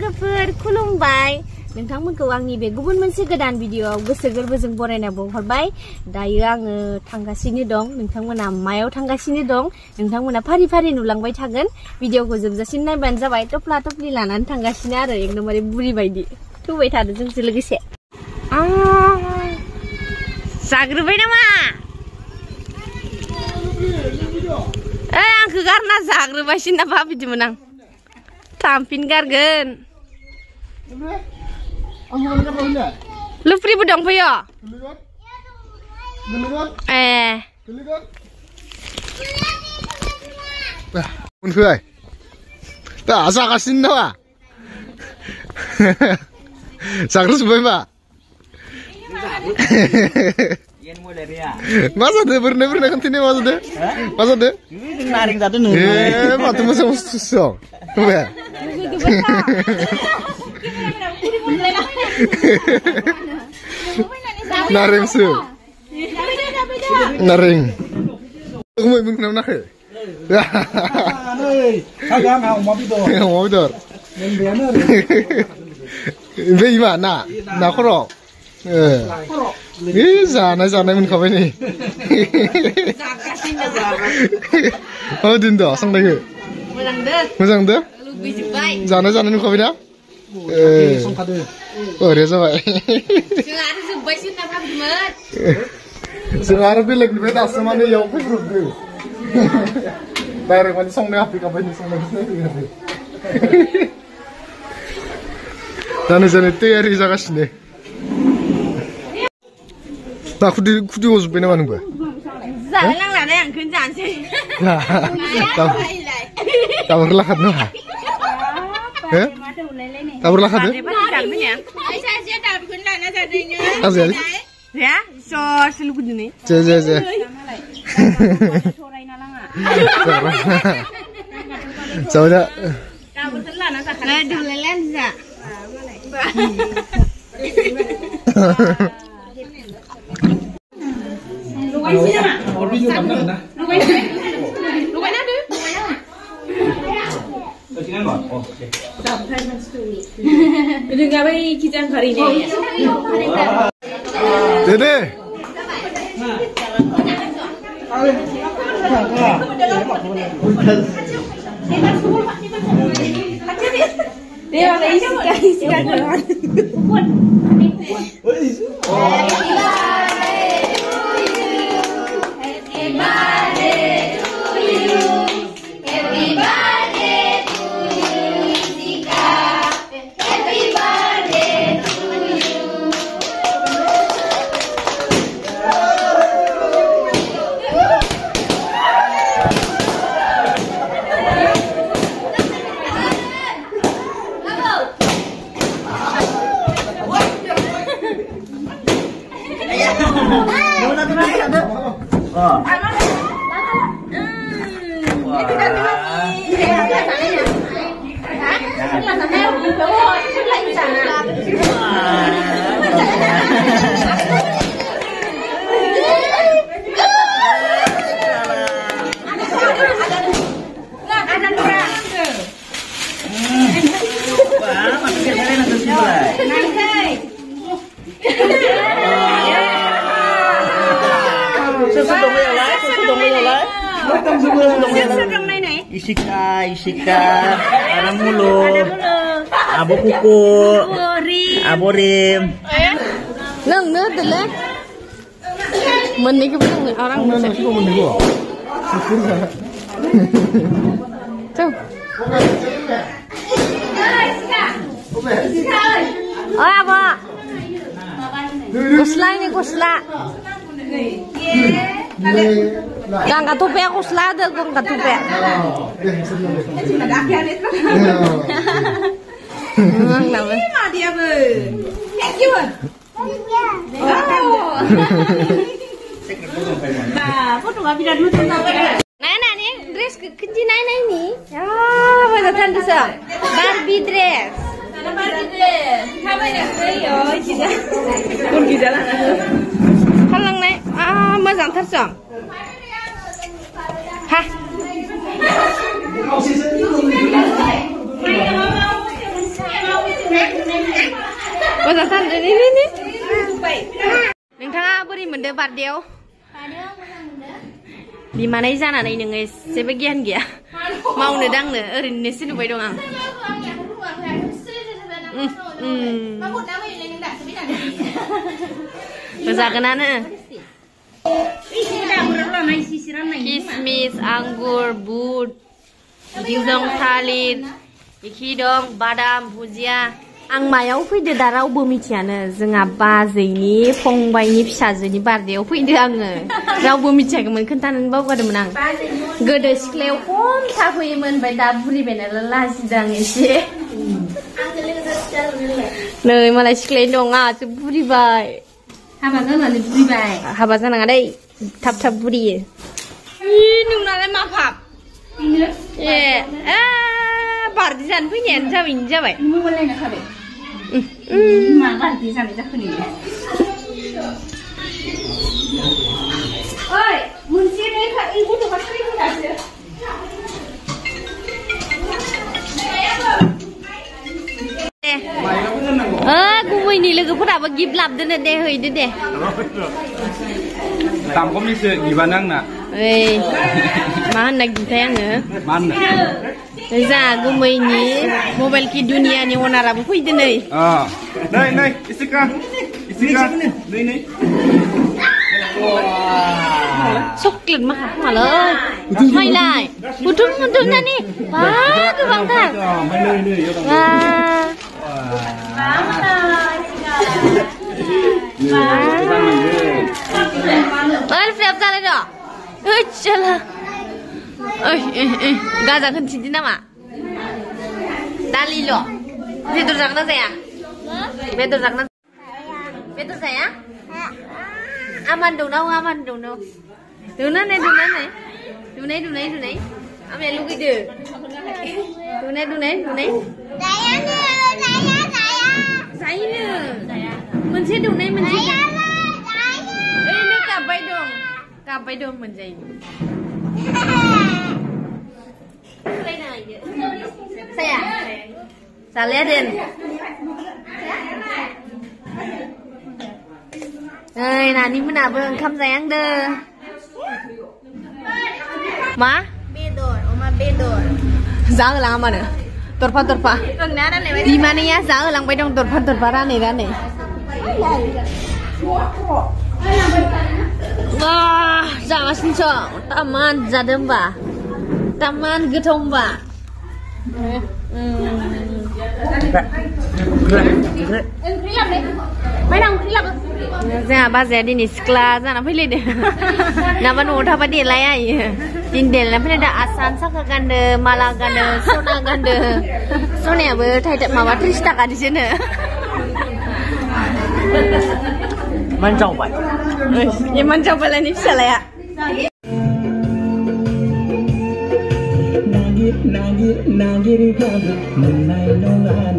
लोगोफोर खुलुमबाय नोंथांमोनखौ आंनि बे गुबुन मोनसे गोदान भिडिअआव गोसो गोरबोजों बरायना बावहरबाय दायो आङो थांगासिनो दं नोंथांमोना मायाव थांगासिनो दं नोंथांमोना फारि फारि नुलांबाय थागोन भिडिअखौ जोबजासिम नायबानो जाबाय टपला टपलि लानानै थांगासिनो आरो एकदमबारे बुरि बायदि थुबाय थादो जोंसो लोगोसे जाग्रोबाय नामा आंखौ गारना जाग्रोबायसो ना भाबिदोंमोन आं थांफिन गारगोन लुफ्रिबो दंफैयो मोनफैबाय दा जागासिनो नामा जाग्रोजोब्बाय मा मा जादों बोरनाय खोन्थानाय मा जादों नारें जादों माथो मोजां बुस्थुसो दं नारेंसो नारें मोनखौ नाखै अमा बेदर बै मा ना खर' जानाय मोनखाबाय नै दोनद' संनायखौ मोजां दो जानाय नुखाबाय ना ओरै जाबाय जों आरो बेलेगनिफ्राय दासो माने इयाव फैब्रबदो डाइरेक्ट माने संनाय हाबफैखाबाय जानो तैयारि जागासिनो दा खुदि गजोब्बाय नामा नोंबो जानो नांलानै आं खोन जानोसै दाबर लाखादो नामा दाबर लाखादो जे जाबाय दा Dede. Isika, ada mulu, abo kuku, abo rim. Neng, dulu. Menikah pun orang mana? Tuh. Oh apa? Kusla ini kusla. Gang katupe aku selada gang katupe. Nana nih dress kecil Nana ini. Ya, mana tanda sah? Barbie dress. Barbie dress. Kamu yang yo, kita. Pun kita lah. Halang nih, mazang tersang. Hah? मोजांथार ini नोंथाङा बोरै मोनदो बार्डेआव बिमानै जानानै नोङो जेबो गियान गैया मावनो दांनो ओरैनोसो नुबाय दं आं मोजागोनानो किसमिस आंगुर बुट इखि दं थालिर इखि दं बादाम भुजिया आं मायाव फैदो दा रावबो मिथियानो जोंहा बाजैनि फंबायनि फिसाजोनि बार्डेआव फैदो आङो रावबो मिथियाखैमोन खोन्थानो बावगारदोंमोन आं गोदो सिख्लायाव खम थाफैयोमोन ओमफ्राय दा बुरिबाय नालाय लाजिदों आं एसे नै मालाय सिख्लायनि दं आंहासो बुरिबाय हाबा जानानै बुरिबाय हाबा जानाङा दै थाब थाब बुरियो नोंनालाय मा भाब ए बार्डे जानो फैनायानो जाबायनो जाबाय मबाइल नायना थाबाय मा बार्डे जानाय जाखो नोङो ओइ मोनसे गथ'आ सोलिगासिनो गुबैनि लोगोफोराबो गिफ्ट लाबोदोनो दे हैदो दे दामखौ मिसो गिबानो आंना ओइ मा होनना गिथाय आङो मा होनना जा गुमैनि मबाइल कि दुनियानि अनाराबो फैदो नै नै इसिका नै चकलेट मा खालामोलै माइलाय बुथुम नानि बा गोबांथार फ्रेब जालाय द' ओइ चला ओइ गाजा खोनथिदो नामा दालिल' बेदर जागोन ना जाया बेदर जागोन ना बेदर जाया aman dong dunai ame lugi de dunai saya moनसे dunai moनसे ini kabai dong moनसे saya den Ơi, nani monaबो ओंखाम जायांदो मा बेदर अमा बेदर जाहोलाङा मानो दरफा बिमानैया जाहोलांबाय दं दरफा रानै wah जागासिनोसो taman जादों होमबा taman गोथाव होमबा जोंहा बाजाया दिनै सिख्ला जाना फैलायदो नाबा न'आव थाबा देलाया दिनै देलायना फैलायदो आसान साखा गानदो माला गानदो सना गानदो सनायाबो माबा 30 थाखानिसोनो Mencoba. Mencoba lah nih fisalaya. Nagir, nagir, nagir, menai nongan.